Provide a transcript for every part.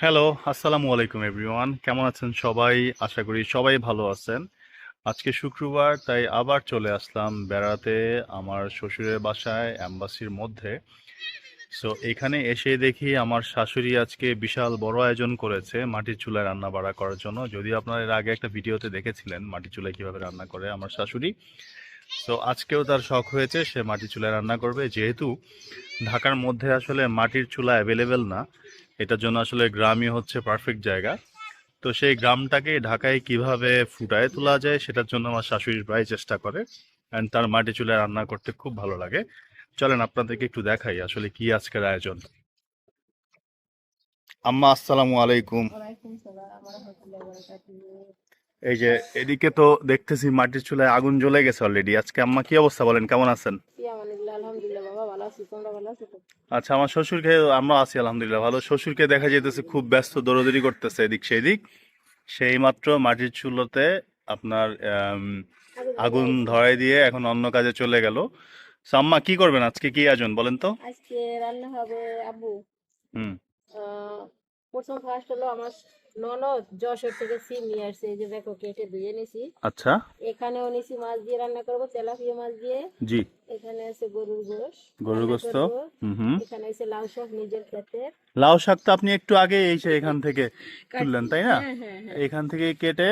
Hello, আসসালামু আলাইকুম everyone. কেমন আছেন সবাই? আশা করি সবাই ভালো আছেন। আজকে শুক্রবার, তাই আবার চলে আসলাম বেড়াতে আমার শ্বশুরের বাসায় অ্যাম্বাসির মধ্যে। সো এখানে এসে দেখি আমার শাশুড়ি আজকে বিশাল বড় আয়োজন করেছে মাটির চুলায় রান্না বাড়া করার জন্য। যদিও আপনারা এর আগে একটা ভিডিওতে দেখেছিলেন মাটির চুলায় কিভাবে রান্না করে আমার শাশুড়ি। সো আজকেও তার শখ হয়েছে সে মাটির চুলায় রান্না করবে, যেহেতু ঢাকার মধ্যে আসলে মাটির চুলা অ্যাভেলেবেল না। এটার জন্য আসলে গ্রামই হচ্ছে পারফেক্ট জায়গা। তো সেই গ্রামটাকে ঢাকায় কিভাবে ফুটায় তোলা যায় সেটার জন্য আমার শাশুড়ি প্রায় চেষ্টা করে, অ্যান্ড তার মাটি চুলায় রান্না করতে খুব ভালো লাগে। চলেন আপনাদেরকে একটু দেখাই আসলে কি আজকের আয়োজন। আম্মা, আসসালামু আলাইকুম। ওয়ালাইকুম সালাম ওয়া রাহমাতুল্লাহি ওয়া বারাকাতুহু। এই যে এদিকে তো দেখতেছি মাটির চুলায় আগুন জ্বলে গেছে অলরেডি। আজকে আম্মা কি অবস্থা, বলেন কেমন আছেন? জি আমানিল্লাহ আলহামদুলিল্লাহ বাবা ভালো আছি, তোমরা ভালো আছো তো? আচ্ছা, আমার শ্বশুরকে, আমরা আছি আলহামদুলিল্লাহ ভালো। শ্বশুরকে দেখা যেতেছে খুব ব্যস্ত, দৌড়াদৌড়ি করতেছে এদিক সেদিক। সেই মাত্র মাটির চুলোতে আপনার আগে আগুন জ্বালাইছি। ধরায় দিয়ে এখন অন্য কাজে চলে গেল। So, আম্মা কি করবেন আজকে, কি আয়োজন বলেন তো? আজকে রান্না হবে আব্বু। হুম। আহ, প্রথম ফার্স্ট হলো আমার ননদ যশোর থেকে সিম নিয়ে আসছে, এই যে দেখো কেটে ধুয়ে নিছি। আচ্ছা। এখানেও নিছি মাছ দিয়ে রান্না করব, তেলাপিয়া মাছ দিয়ে। জি। এখানে আছে গরুর গোশ গরুর রান্না গোস্ত। করব। হুম হুম। এখানে আছে লাউ শাক নিজের ক্ষেতের লাউ শাক তো আপনি একটু আগে এই যে এখান থেকে তুললেন, কাটছি। তাই না? হ্যাঁ হ্যাঁ হ্যাঁ এখান থেকে কেটে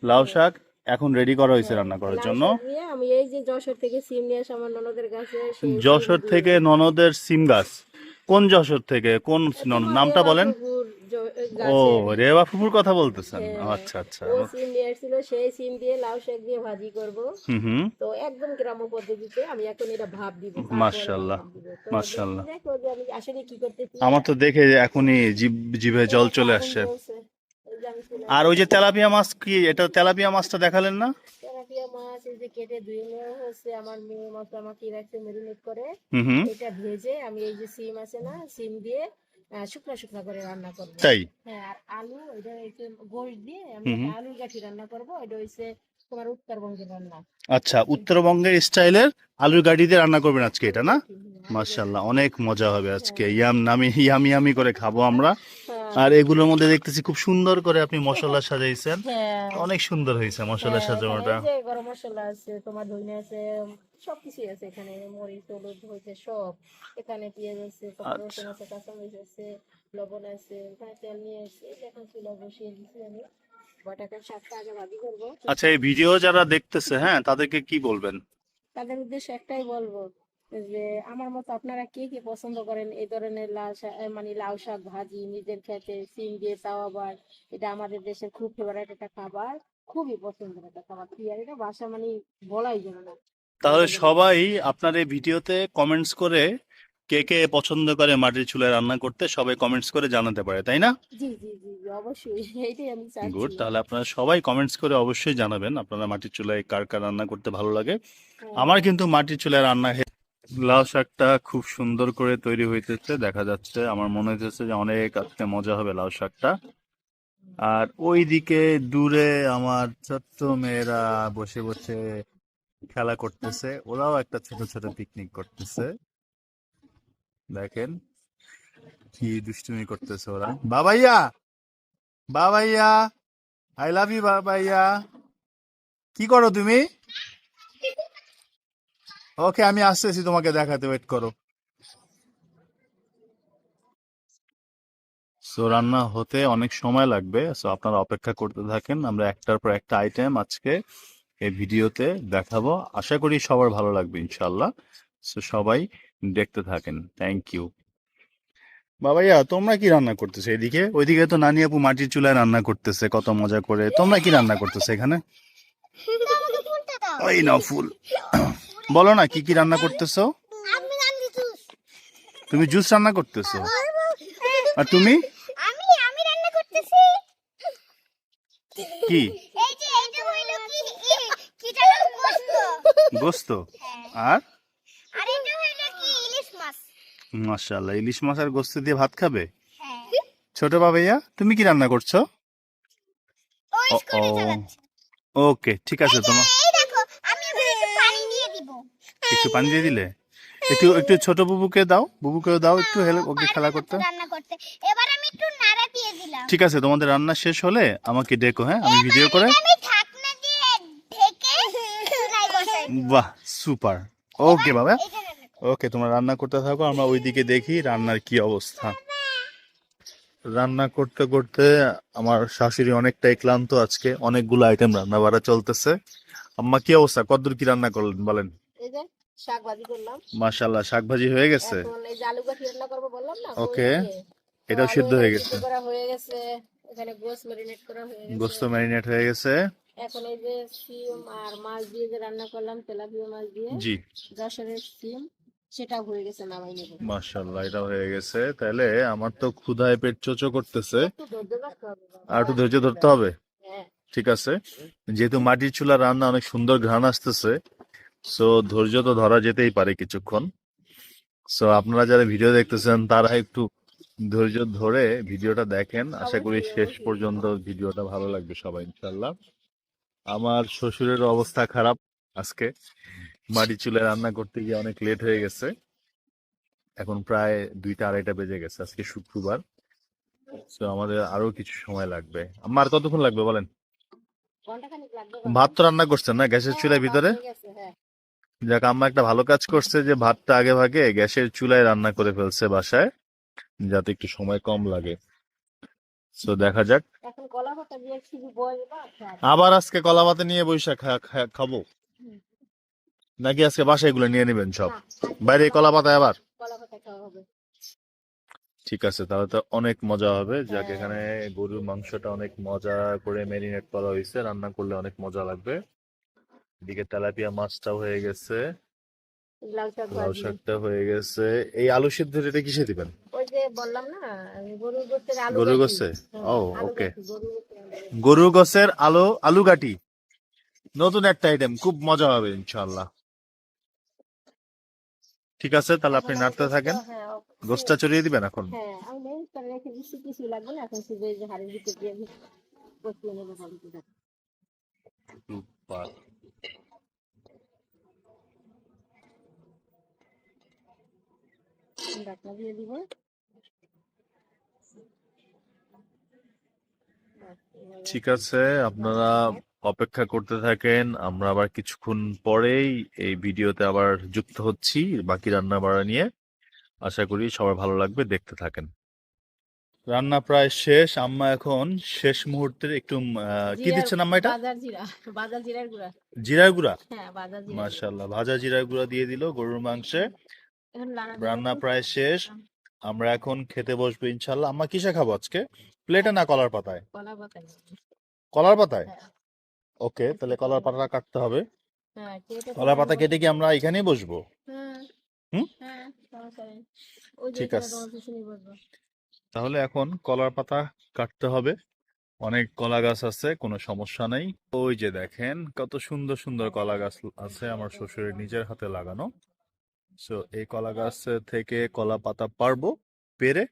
লাউ হ্যাঁ শাক এখন রেডি করা হয়েছে হ্যাঁ রান্না করার লাউ জন্য। শাক দিয়ে আমি এই যে যশোর থেকে সিম নিয়ে আসি আমার ননদের কাছে, সেই সিম যশোর দিয়ে। থেকে ননদের সিম গাছ? কোন যশোর থেকে, কোন ননদ, তোমার নামটা রেওয়া বলেন? ফুফুর ও, গাছের। রেবা ফুফুর কথা বলতেছেন? হ্যাঁ, আচ্ছা আচ্ছা। ও সিম নিয়ে আসছিল, সেই সিম দিয়ে লাউ শাক দিয়ে ভাজি করব। হুম হুম। তো একদম গ্রাম্য পদ্ধতিতে আমি এখন এটা ভাব দিব, তারপরে মাশাল্লাহ। ভাব দিব। তো দেখি, মাশাল্লাহ। দেখো যে আমি আসলে কি করতেছি। আমার তো দেখে এখনই জিভে এই জল দেখো চলে আগুন আসছে। জ্বলছে, এই যে আমি চলে আর ওই আসছি। যে তেলাপিয়া মাছ, কি এটা তেলাপিয়া মাছটা দেখালেন না? তেলাপিয়া মাছ এই যে কেটে ধুয়ে নেওয়া হচ্ছে, আমার মেয়ে মশলা মাখিয়ে রাখছে ম্যারিনেট করে। হুম হুম। এটা ভেজে আমি এই যে সিম আছে না, সিম দিয়ে শুকনা শুকনা করে রান্না করব। তাই? হ্যাঁ, আর আলু এটা হচ্ছে গোশ দিয়ে আমি হুম একটা হুম। আলুর গাঠি রান্না করব। এটা হচ্ছে তোমার উত্তরবঙ্গের রান্না। আচ্ছা, এই উত্তরবঙ্গের স্টাইলের আলুর গাড়ি দিয়ে রান্না করবেন আজকে এটা, আলুর না? গাঠি, হ্যাঁ, আলুর গাঠি। মাশাল্লাহ, অনেক মজা হবে আজকে। হ্যাঁ ইয়ামি ইয়ামি করে খাবো আমরা। হ্যাঁ আর এগুলোর মধ্যে দেখতেছি খুব সুন্দর করে আপনি মশলা সাজাইছেন। হ্যাঁ অনেক সুন্দর হয়েছে মশলা হ্যাঁ, এখানে সাজানোটা। এই যে গরম মশলা আছে, তোমার ধনিয়া আছে, সবকিছুই আছে এখানে, মরিচ হলুদ হয়েছে সব। এখানে পেঁয়াজ আছে, তারপর রসুন আচ্ছা আছে, কাঁচামরিচ আছে, লবণ আছে, এখানে তেল নিয়ে এসে এখন চুলা বসিয়ে দিচ্ছি আমি। বটাকার শাকটা আগে ভাজি করবো। আচ্ছা, এই ভিডিও যারা দেখতেছে, হ্যাঁ, তাদেরকে কি বলবেন? তাদের উদ্দেশ্যে একটাই বলবো যে আমার মতো আপনারা কে কে পছন্দ করেন এই ধরনের লাল শাক, মানে লাউ শাক ভাজি নিজের খেতে সিম দিয়ে, তাও আবার এটা আমাদের দেশের খুব ফেভারিট একটা খাবার, খুবই পছন্দের একটা খাবার। কি আর এটা ভাষা মানে বলাই যাবে না তাহলে বলতে গেলে। সবাই আপনার এই ভিডিওতে কমেন্টস করে কে কে পছন্দ করে মাটির চুলায় রান্না করতে, সবাই কমেন্টস করে জানাতে পারে, তাই না? জি জি জি জি, অবশ্যই এইটাই আমি চাচ্ছি। গুড, তাহলে আপনারা সবাই কমেন্টস করে অবশ্যই জানাবেন আপনারা মাটির চুলায় কার কার রান্না করতে ভালো লাগে। হ্যাঁ আমার কিন্তু মাটির চুলায় রান্না লাউ শাকটা খুব সুন্দর করে তৈরি হইতেছে দেখা যাচ্ছে। আমার মনে হইতেছে যে অনেক আজকে মজা হবে লাউ শাকটা। আর ওইদিকে দূরে আমার ছোট্ট মেয়েরা বসে বসে খেলা করতেছে, ওরাও একটা ছোট ছোট পিকনিক করতেছে। দেখেন কি দুষ্টুমি করতেছে ওরা। বাবাইয়া, বাবাইয়া, আই লাভ ইউ বাবাইয়া। কি করো তুমি? ওকে, আমি আসতেছি তোমাকে দেখাতে, ওয়েট করো। সো রান্না হতে অনেক সময় লাগবে, সো আপনারা অপেক্ষা করতে থাকেন। আমরা একটার পর একটা আইটেম আজকে এই ভিডিওতে দেখাবো। আশা করি সবার ভালো লাগবে ইনশাল্লাহ। সো সবাই দেখতে থাকেন। Thank you. বাবাইয়া, তোমরা কি রান্না করতেছো এদিকে? ওইদিকে তো নানি আপু মাটির চুলায় রান্না করতেছে কত মজা করে। তোমরা কি রান্না করতেছো এখানে? ওই নাও ফুল। বলো না কি কি রান্না করতেছো? তুমি জুস রান্না করতেছো? আর তুমি? আমি রান্না করতেছি। কি? এইটা হইলো কি জানো, গোশত। গোস্ত? হ্যাঁ। আর আর এটা হইলো কি ইলিশ মাছ। মাশাআল্লাহ, ইলিশ মাছ আর গোস্ত দিয়ে ভাত খাবে? হ্যাঁ। ছোট বাবাইয়া, তুমি কি রান্না করছো? ও ও ও, স্কুটি চালাচ্ছে। ওকে, ঠিক আছে। তোমার এই দেখো, আমি এবার একটু পানি দিয়ে দিব। একটু পানি দিয়ে দিলে? একটু একটু ছোট বুবুকে দাও, বুবুকেও দাও একটু হেল্প, ওকে পারবে খেলা না তো করতে। রান্না করতে। এবার আমি একটু নাড়া দিয়ে ঠিক আছে, তোমাদের রান্না শেষ হলে আমাকে ডেকো, হ্যাঁ, আমি ভিডিও করে। আমি ঢাকনা দিয়ে ঢেকে চুলায় বসাই দেব। বাহ, সুপার। ওকে বাবা, এখানে ওকে, তোমরা রান্না করতে থাকো, আমরা ওইদিকে দেখি রান্নার কি অবস্থা। রান্না করতে করতে আমার শাশুড়ি অনেকটাই ক্লান্ত আজকে, অনেকগুলো আইটেম রান্না বাড়া চলতেছে। আম্মা কি অবস্থা, কতদূর কি রান্না করলেন বলেন? এই যে শাক ভাজি করলাম, মাশাআল্লাহ, শাকভাজি হয়ে গেছে। এখন এই যে আলু গাঠি রান্না করবো বললাম না, ওকে, ওই দিয়ে। তো এটাও আলু সিদ্ধ হয়ে এখানে গেছে, সিদ্ধ করা হয়ে গেছে, এখানে গোস ম্যারিনেট করা হয়ে গোস্ত গেছে। ম্যারিনেট হয়ে গেছে। এখন এই যে সিম আর মাছ দিয়ে যে রান্না করলাম, তেলাপিয়া মাছ দিয়ে জি, যশোরের সিম, সেটা হয়ে গেছে, নামাই নেব। মাশাআল্লাহ, এটা হয়ে গেছে। তাহলে আমার তো ক্ষুধায় পেট চোচো করতেছে, একটু ধৈর্য রাখতে হবে বাবা। আর একটু ধৈর্য ধরতে হবে। হ্যাঁ, ঠিক আছে, যেহেতু মাটির চুলা রান্না, অনেক সুন্দর ঘ্রাণ আসতেছে, সো ধৈর্য তো ধরা যেতেই পারে কিছুক্ষণ। সো আপনারা যারা ভিডিও দেখতেছেন তারা একটু ধৈর্য ধরে ভিডিওটা দেখেন, আশা করি অবশ্যই, শেষ অবশ্যই। পর্যন্ত ভিডিওটা ভালো লাগবে সবাই ইনশাল্লাহ। আমার শ্বশুরের অবস্থা খারাপ আজকে, মাটির চুলায় রান্না করতে গিয়ে অনেক লেট হয়ে গেছে, এখন প্রায় 2টা 2:30 বেজে গেছে, আজকে শুক্রবার। তো আমাদের আরো কিছু সময় লাগবে। আমার কতক্ষণ লাগবে বলেন? ঘন্টাখানিক লাগবে ভাত বাবা। তো রান্না করছেন না গ্যাসের হ্যাঁ, চুলার ভাত ভিতরে? হয়ে গেছে, হ্যাঁ। যাক, আম্মা একটা ভালো কাজ করছে যে ভাতটা আগে ভাগে গ্যাসের চুলায় রান্না করে ফেলছে বাসায়, যাতে একটু সময় কম লাগে। তো দেখা যাক। এখন কলা পাতা দিয়ে শুধু বলবা খাব। আবার আজকে কলা পাতা নিয়ে বৈশাখ খাবো, নাকি আজকে বাসায় এগুলো নিয়ে নেবেন সব? না, আজকে বাইরে কলা পাতায় আবার? কলা পাতা খাওয়া হবে। ঠিক আছে, তাহলে তো অনেক মজা হবে। যাক, হ্যাঁ। এখানে গরুর মাংসটা অনেক মজা করে ম্যারিনেট করা হয়েছে, রান্না করলে অনেক মজা লাগবে। এদিকে তেলাপিয়া মাছটাও হয়ে গেছে, লাউ শাক লাউ ভাজি। শাকটা হয়ে গেছে। এই আলু সিদ্ধ এটা কিসে দিবেন? ওই যে বললাম না, গরুর গোস্তের আলু গরুর গাঠি। গোশে? হ্যাঁ, ও, আলু ওকে। গাঠি, গরুর গোস্তের আলু গাঠি। গরুর গোশের আলু গাটি, নতুন একটা আইটেম, খুব মজা হবে ইনশাল্লাহ। ঠিক আছে, তাহলে আপনি এখন আমি নাড়তে থাকেন। হ্যাঁ, গোশটা চড়িয়ে দিবেন এখন? হ্যাঁ, আমি ম্যারিনেট করে রেখে দিচ্ছি, কিছু লাগবে না, এখন শুধু এই যে হাড়ির ভিতর দিয়ে কষিয়ে নেবো বাড়িতে। সুপার। ঢাকনা দিয়ে দিব। ঠিক আছে, আপনারা অপেক্ষা করতে থাকেন, আমরা আবার কিছুক্ষণ পরেই এই ভিডিওতে আবার যুক্ত হচ্ছি বাকি রান্না বাড়া নিয়ে। আশা করি সবার ভালো লাগবে, দেখতে থাকেন। রান্না প্রায় শেষ, আম্মা এখন শেষ মুহূর্তের একটু কি জিরার দিচ্ছেন আম্মা এটা? বাজার জিরা, বাজার জিরার গুঁড়া। জিরার গুঁড়া? হ্যাঁ, বাজার জিরা। মাশাআল্লাহ, ভাজা জিরার গুঁড়া দিয়ে দিল গরুর মাংসে। এখন রান্না প্রায় শেষ, আমরা এখন খেতে বসবো ইনশাল্লাহ। আম্মা কিসে খাবো আজকে, প্লেটে না কলার পাতায়? কলা পাতায়। কলার পাতায়? হ্যাঁ। ওকে, তাহলে কলার পাতা কাটতে হবে। হ্যাঁ, কেটে কলার পাতা তারপর- কেটে কি আমরা এখানেই বসবো? হ্যাঁ, হুম, হ্যাঁ, সমস্যা নেই। ওই যে ঠিক এখানে আছে। তোমার পিছনে বসবো। তাহলে এখন কলার পাতা কাটতে হবে, অনেক কলা গাছ আছে, কোনো সমস্যা নেই। ওই যে দেখেন কত সুন্দর সুন্দর কলা গাছ আছে আমার শ্বশুরের নিজের হাতে লাগানো। সো এই কলা গাছ থেকে কলা পাতা পারবো, পেরে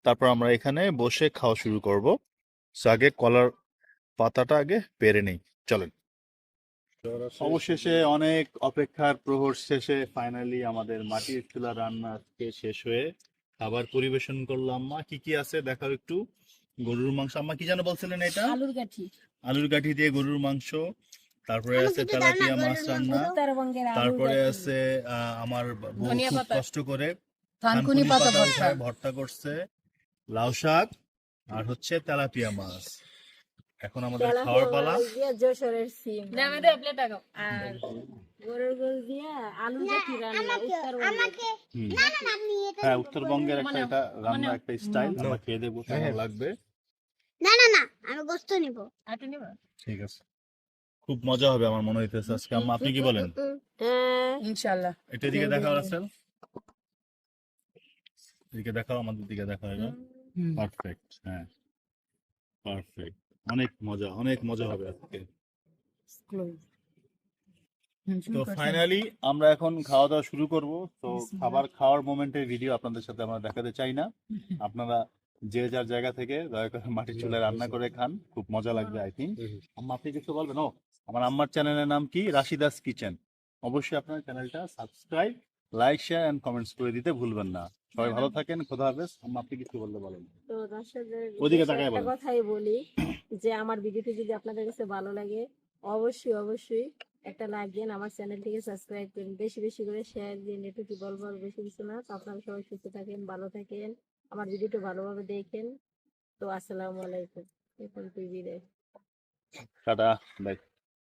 তারপর আমরা এখানে বসে খাওয়া শুরু করব। সো আগে কলার পাতাটা আগে পেরে নেই, চলেন। অবশেষে অনেক অপেক্ষার প্রহর শেষে ফাইনালি আমাদের মাটির চুলা রান্না আজকে শেষ হয়ে খাবার পরিবেশন করলাম। মা, কি কি আছে দেখাও একটু। গরুর মাংস, আম্মা কি যেন বলছিলেন এটা? আলুর গাঠি। আলুর গাঠি দিয়ে গরুর মাংস, তারপরে আমাকে আছে একটু দাও না, তেলাপিয়া মাছ গরুর রান্না, উত্তরবঙ্গের আলুর তারপরে গাঠি। আছে আমার বউ ধনিয়া খুব পাতা। কষ্ট করে থানকুনি থানকুনি পাতা পাতা ভর্তা। উঠায় ভর্তা করছে, লাউ শাক, আর হচ্ছে তেলাপিয়া মাছ। এখন আমাদের খাওয়ার পালা। দিয়ে যশোরের সিম নামে প্লেট আর গরুর গোশ দিয়ে আলু গাঠি রান্না উত্তরবঙ্গের। আমাকে হুম। না না না, আপনি এটা হ্যাঁ, দেবো। উত্তরবঙ্গের একটা এটা রান্না, একটা স্টাইল, আমরা খেয়ে দেখবো কেমন লাগবে। না না না, আমি গোস্ত নিব। আটা নিবা? ঠিক আছে, খুব মজা হবে আমার মনে হইতেছে আজকে। আম্মা, আপনি কি বলেন? হ্যাঁ, ইনশাআল্লাহ। এটা দিকে দেখাও রাসেল, এদিকে দেখাও, আমাদের দিকে দেখাও। এবার পারফেক্ট, হ্যাঁ পারফেক্ট, অনেক মজা, অনেক মজা হবে আজকে। তো ফাইনালি আমরা এখন খাওয়া দাওয়া শুরু করব। তো খাবার খাওয়ার মোমেন্টের ভিডিও আপনাদের সাথে আমরা দেখাতে চাই না, আপনারা যে যার জায়গা থেকে দয়া করে মাটির চুলায় রান্না করে খান, খুব মজা লাগবে আই থিঙ্ক। আম্মা, আপনি কিছু বলবেন? ও, আমার আম্মার চ্যানেলের নাম কি? রাশিদাস কিচেন। অবশ্যই আপনার চ্যানেলটা subscribe, like, share and comments করে দিতে ভুলবেন না। সবাই ভালো থাকেন, খোদা হাফেজ। আম্মা আপনি কিছু বললে বলেন। তো দর্শকদের ওদিকে উদ্দেশ্যে তাকায় একটা বলেন। কথাই বলি যে আমার ভিডিওটি যদি আপনাদের কাছে ভালো লাগে অবশ্যই একটা লাইক দিন, আমার চ্যানেলটিকে সাবস্ক্রাইব করুন, বেশি বেশি করে শেয়ার দিন। এটুকু বলবো, আর বেশি কিছু না। তো আপনারা সবাই সুস্থ থাকেন, ভালো থাকেন, আমার ভিডিওটা ভালোভাবে দেখেন। তো আসসালামু আলাইকুম, এখন তুই বিদায়। Tata, by.